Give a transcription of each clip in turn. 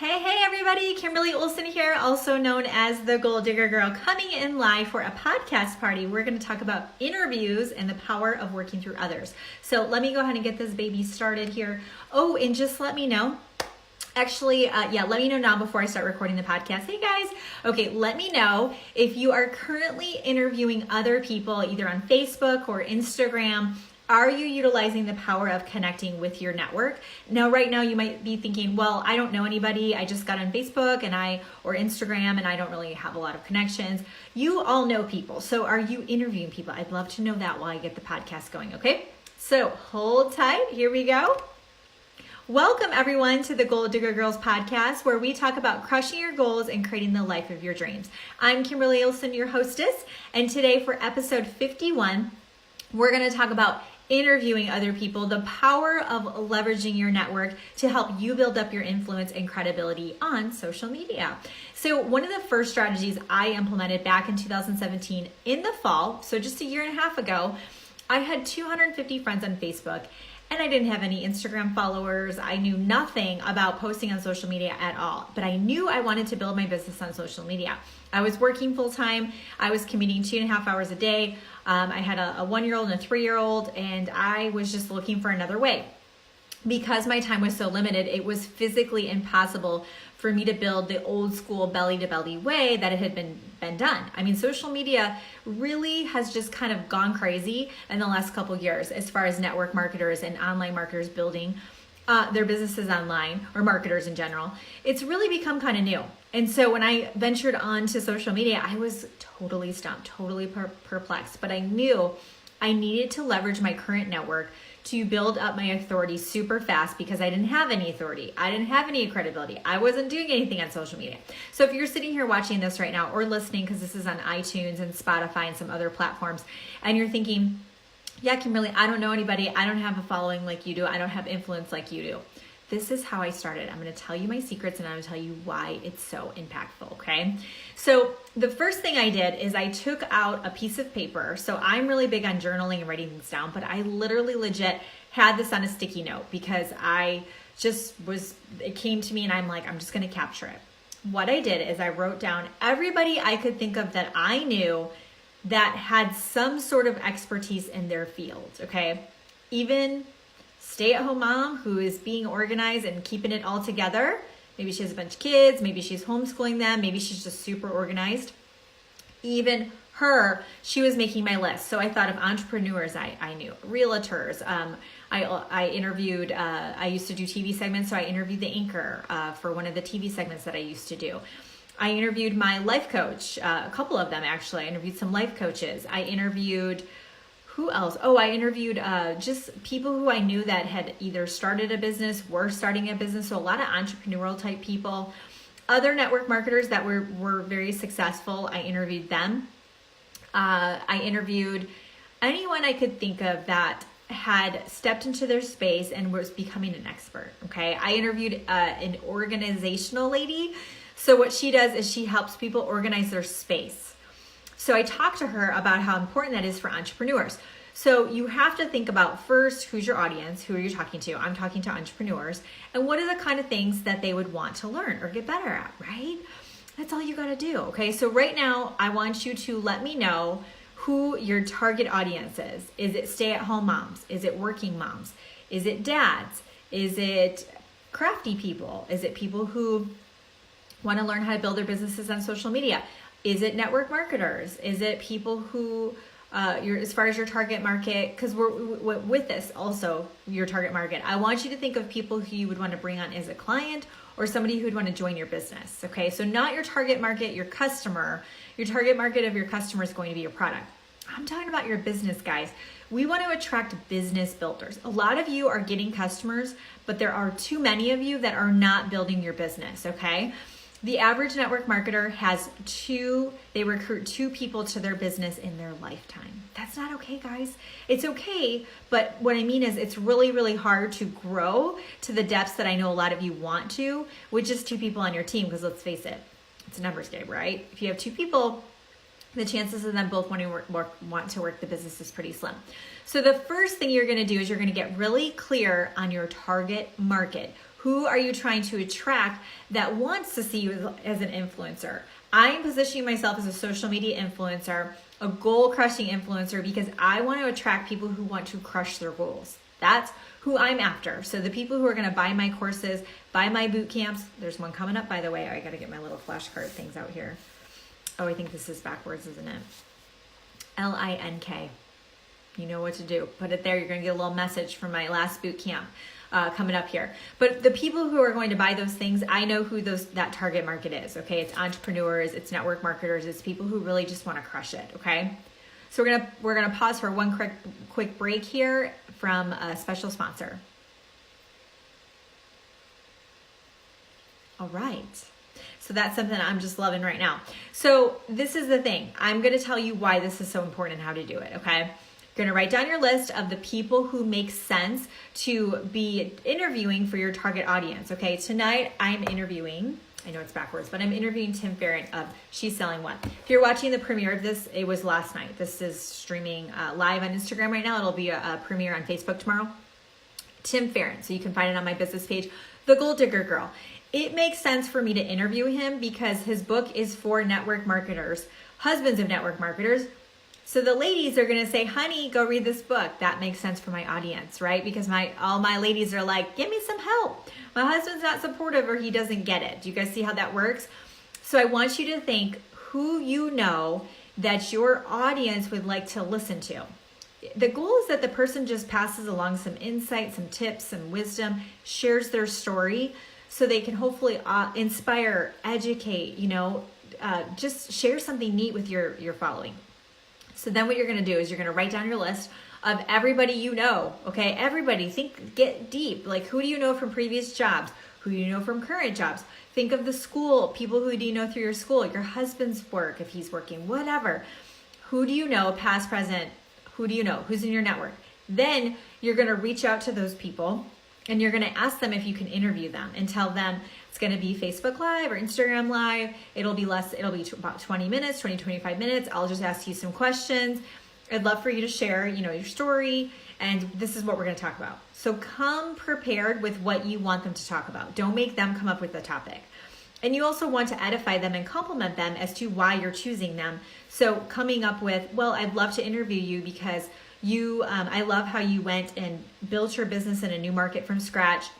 Hey everybody, Kimberly Olson here, also known as the Goal Digger Girl, coming in live for a podcast party. We're going to talk about interviews and the power of working through others. So let me go ahead and get this baby started here. Oh, and just let me know. Actually, let me know now before I start recording the podcast. Hey guys. Okay, let me know if you are currently interviewing other people either on Facebook or Instagram. Are you utilizing the power of connecting with your network? Now, right now you might be thinking, well, I don't know anybody. I just got on Facebook or Instagram and I don't really have a lot of connections. You all know people. So are you interviewing people? I'd love to know that while I get the podcast going, okay? So hold tight. Here we go. Welcome everyone to the Goal Digger Girls podcast, where we talk about crushing your goals and creating the life of your dreams. I'm Kimberly Olson, your hostess, and today for episode 51, we're going to talk about interviewing other people, the power of leveraging your network to help you build up your influence and credibility on social media. So one of the first strategies I implemented back in 2017 in the fall, so just a year and a half ago, I had 250 friends on Facebook. And I didn't have any Instagram followers. I knew nothing about posting on social media at all, but I knew I wanted to build my business on social media. I was working full time. I was commuting 2.5 hours a day. I had a 1-year-old and a 3-year-old, and I was just looking for another way. Because my time was so limited, it was physically impossible for me to build the old school belly to belly way that it had been done. I mean, social media really has just kind of gone crazy in the last couple years as far as network marketers and online marketers building their businesses online, or marketers in general. It's really become kind of new. And so when I ventured onto social media, I was totally stumped, totally perplexed, but I knew I needed to leverage my current network to build up my authority super fast, because I didn't have any authority. I didn't have any credibility. I wasn't doing anything on social media. So if you're sitting here watching this right now or listening, because this is on iTunes and Spotify and some other platforms, and you're thinking, yeah, Kimberly, I don't know anybody. I don't have a following like you do. I don't have influence like you do. This is how I started. I'm going to tell you my secrets and I'm going to tell you why it's so impactful, okay? So the first thing I did is I took out a piece of paper. So I'm really big on journaling and writing things down, but I literally legit had this on a sticky note because it came to me and I'm like, I'm just going to capture it. What I did is I wrote down everybody I could think of that I knew that had some sort of expertise in their field, okay? Even stay-at-home mom who is being organized and keeping it all together. Maybe she has a bunch of kids, maybe she's homeschooling them, maybe she's just super organized. Even her, she was making my list. So I thought of entrepreneurs I knew, realtors. I interviewed, I used to do TV segments, so I interviewed the anchor for one of the TV segments that I used to do. I interviewed my life coach, a couple of them actually. I interviewed some life coaches. I interviewed who else? Oh, I interviewed just people who I knew that had either started a business, were starting a business. So a lot of entrepreneurial type people, other network marketers that were very successful. I interviewed them. I interviewed anyone I could think of that had stepped into their space and was becoming an expert. Okay. I interviewed an organizational lady. So what she does is she helps people organize their space. So I talked to her about how important that is for entrepreneurs. So you have to think about first, who's your audience? Who are you talking to? I'm talking to entrepreneurs. And what are the kind of things that they would want to learn or get better at, right? That's all you got to do. Okay. So right now I want you to let me know who your target audience is. Is it stay-at-home moms? Is it working moms? Is it dads? Is it crafty people? Is it people who want to learn how to build their businesses on social media? Is it network marketers? Is it people who, as far as your target market, because we're with this also, your target market, I want you to think of people who you would want to bring on as a client or somebody who would want to join your business, okay? So not your target market, your customer. Your target market of your customer is going to be your product. I'm talking about your business, guys. We want to attract business builders. A lot of you are getting customers, but there are too many of you that are not building your business, okay? The average network marketer they recruit 2 people to their business in their lifetime. That's not okay, guys. It's okay, but what I mean is it's really, really hard to grow to the depths that I know a lot of you want to with just 2 people on your team, because let's face it, it's a numbers game, right? If you have 2 people, the chances of them both want to work the business is pretty slim. So the first thing you're going to do is you're going to get really clear on your target market. Who are you trying to attract that wants to see you as an influencer? I'm positioning myself as a social media influencer, a goal-crushing influencer, because I want to attract people who want to crush their goals. That's who I'm after. So the people who are going to buy my courses, buy my boot camps. There's one coming up, by the way. I got to get my little flashcard things out here. Oh, I think this is backwards, isn't it? LINK. You know what to do. Put it there. You're going to get a little message from my last boot camp coming up here. But the people who are going to buy those things, I know who that target market is. Okay, it's entrepreneurs, it's network marketers, it's people who really just want to crush it. Okay, so we're gonna pause for one quick break here from a special sponsor. All right. So that's something I'm just loving right now. So this is the thing. I'm going to tell you why this is so important and how to do it, okay? You're going to write down your list of the people who make sense to be interviewing for your target audience, okay? Tonight, I'm interviewing, I know it's backwards, but I'm interviewing Tim Ferritt of She's Selling What. If you're watching the premiere of this, it was last night. This is streaming live on Instagram right now. It'll be a premiere on Facebook tomorrow. Tim Ferritt, so you can find it on my business page, The Goal Digger Girl. It makes sense for me to interview him because his book is for network marketers, husbands of network marketers. So the ladies are going to say, honey, go read this book. That makes sense for my audience, right? Because all my ladies are like, give me some help. My husband's not supportive or he doesn't get it. Do you guys see how that works? So I want you to think who you know that your audience would like to listen to. The goal is that the person just passes along some insight, some tips, some wisdom, shares their story, so they can hopefully inspire, educate, just share something neat with your following. So then what you're going to do is you're going to write down your list of everybody you know, okay? Everybody, get deep. Like, who do you know from previous jobs? Who do you know from current jobs? Think of the school, people who do you know through your school, your husband's work, if he's working, whatever. Who do you know, past, present? Who do you know? Who's in your network? Then you're going to reach out to those people and you're going to ask them if you can interview them and tell them it's going to be Facebook Live or Instagram Live. It'll be about 20 minutes, 25 minutes. I'll just ask you some questions. I'd love for you to share, your story, and this is what we're going to talk about. So come prepared with what you want them to talk about. Don't make them come up with the topic. And you also want to edify them and compliment them as to why you're choosing them. So coming up with, well, I'd love to interview you because I love how you went and built your business in a new market from scratch.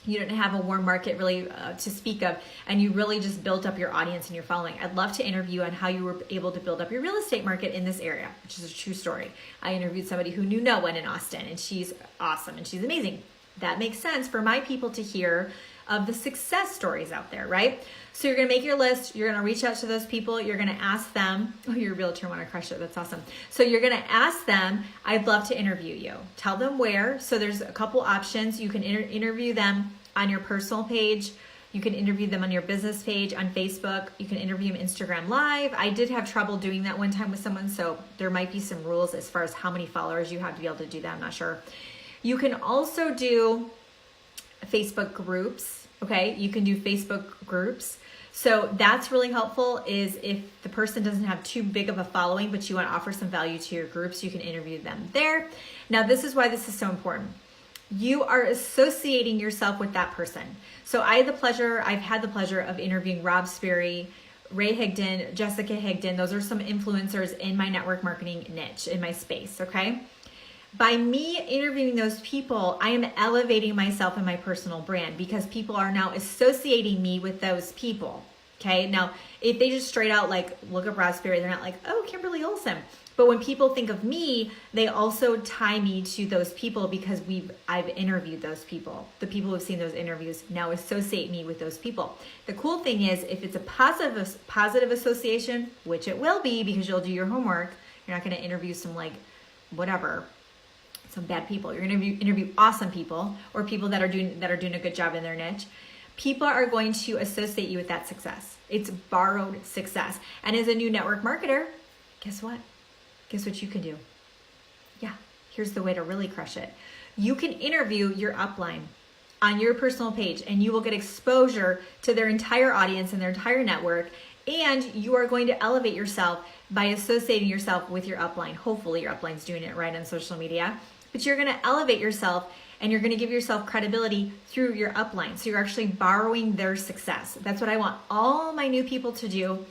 You didn't have a warm market really to speak of, and you really just built up your audience and your following. I'd love to interview on how you were able to build up your real estate market in this area, which is a true story. I interviewed somebody who knew no one in Austin, and she's awesome and she's amazing. That makes sense for my people to hear of the success stories out there, right? So you're going to make your list. You're going to reach out to those people. You're going to ask them, oh, you're a realtor, want to crush it. That's awesome. So you're going to ask them, I'd love to interview you. Tell them where. So there's a couple options. You can interview them on your personal page. You can interview them on your business page on Facebook. You can interview them Instagram Live. I did have trouble doing that one time with someone, so there might be some rules as far as how many followers you have to be able to do that. I'm not sure. You can also do Facebook groups, okay? You can do Facebook groups. So that's really helpful is if the person doesn't have too big of a following, but you want to offer some value to your groups, you can interview them there. Now, this is why this is so important. You are associating yourself with that person. So I've had the pleasure of interviewing Rob Sperry, Ray Higdon, Jessica Higdon. Those are some influencers in my network marketing niche, in my space, okay? By me interviewing those people, I am elevating myself and my personal brand because people are now associating me with those people, okay? Now, if they just straight out look up Rob Sperry, they're not like, oh, Kimberly Olson. But when people think of me, they also tie me to those people because I've interviewed those people. The people who have seen those interviews now associate me with those people. The cool thing is if it's a positive association, which it will be because you'll do your homework, you're not going to interview some some bad people. You're going to interview awesome people or people that are doing a good job in their niche. People are going to associate you with that success. It's borrowed success. And as a new network marketer, guess what? Guess what you can do? Yeah, here's the way to really crush it. You can interview your upline on your personal page and you will get exposure to their entire audience and their entire network. And you are going to elevate yourself by associating yourself with your upline. Hopefully your upline's doing it right on social media. But you're going to elevate yourself and you're going to give yourself credibility through your upline. So you're actually borrowing their success. That's what I want all my new people to do.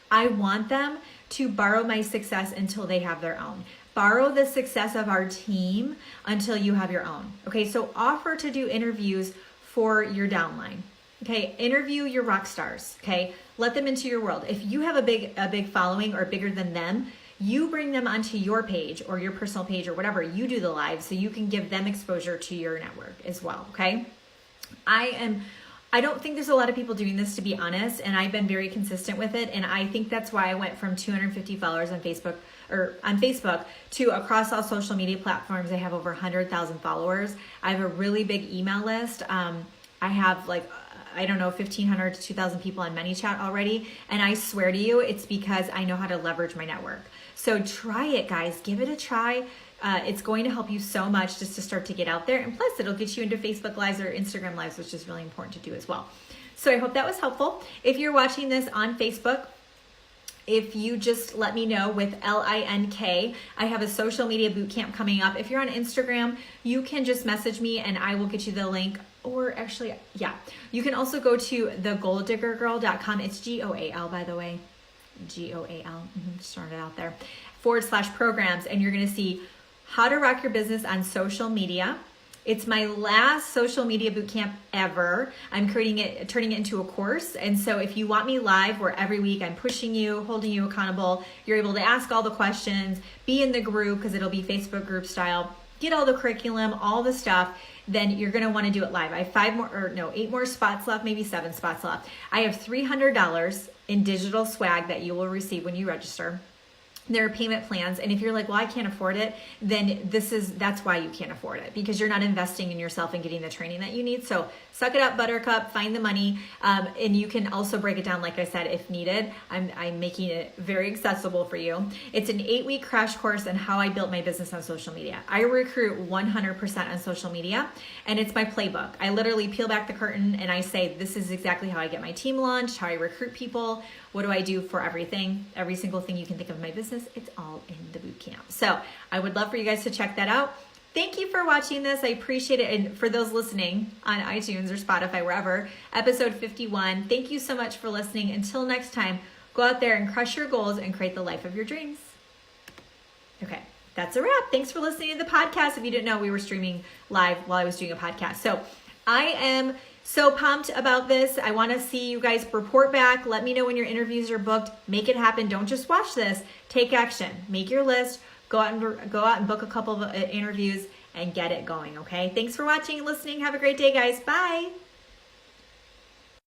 I want them to borrow my success until they have their own. Borrow the success of our team until you have your own. Okay, so offer to do interviews for your downline. Okay, interview your rock stars. Okay, let them into your world. If you have a big following or bigger than them, you bring them onto your page or your personal page or whatever. You do the live so you can give them exposure to your network as well. Okay, I don't think there's a lot of people doing this, to be honest, and I've been very consistent with it. And I think that's why I went from 250 followers on Facebook to across all social media platforms. I have over 100,000 followers. I have a really big email list. I have 1,500 to 2,000 people on ManyChat already. And I swear to you, it's because I know how to leverage my network. So try it, guys. Give it a try. It's going to help you so much just to start to get out there. And plus, it'll get you into Facebook Lives or Instagram Lives, which is really important to do as well. So I hope that was helpful. If you're watching this on Facebook, if you just let me know with LINK, I have a social media boot camp coming up. If you're on Instagram, you can just message me and I will get you the link. Or actually, yeah, you can also go to thegoaldiggergirl.com. It's GOAL, by the way. GOAL, just throwing it out there, /programs. And you're going to see how to rock your business on social media. It's my last social media bootcamp ever. I'm turning it into a course. And so if you want me live, where every week I'm pushing you, holding you accountable, you're able to ask all the questions, be in the group because it'll be Facebook group style, get all the curriculum, all the stuff, then you're going to want to do it live. I have 8 more spots left, maybe 7 spots left. I have $300 in digital swag that you will receive when you register. There are payment plans, and if you're like, well, I can't afford it, then that's why you can't afford it, because you're not investing in yourself and getting the training that you need. So suck it up, buttercup, find the money, and you can also break it down, like I said, if needed. I'm making it very accessible for you. It's an 8-week crash course on how I built my business on social media. I recruit 100% on social media, and it's my playbook. I literally peel back the curtain and I say, this is exactly how I get my team launched, how I recruit people, what do I do for everything, every single thing you can think of in my business. It's all in the boot camp. So I would love for you guys to check that out. Thank you for watching this. I appreciate it. And for those listening on iTunes or Spotify, wherever, episode 51, thank you so much for listening. Until next time, go out there and crush your goals and create the life of your dreams. Okay, that's a wrap. Thanks for listening to the podcast. If you didn't know, we were streaming live while I was doing a podcast. So I am so pumped about this. I want to see you guys report back. Let me know when your interviews are booked. Make it happen. Don't just watch this. Take action. Make your list. Go out and book a couple of interviews and get it going, okay? Thanks for watching and listening. Have a great day, guys. Bye.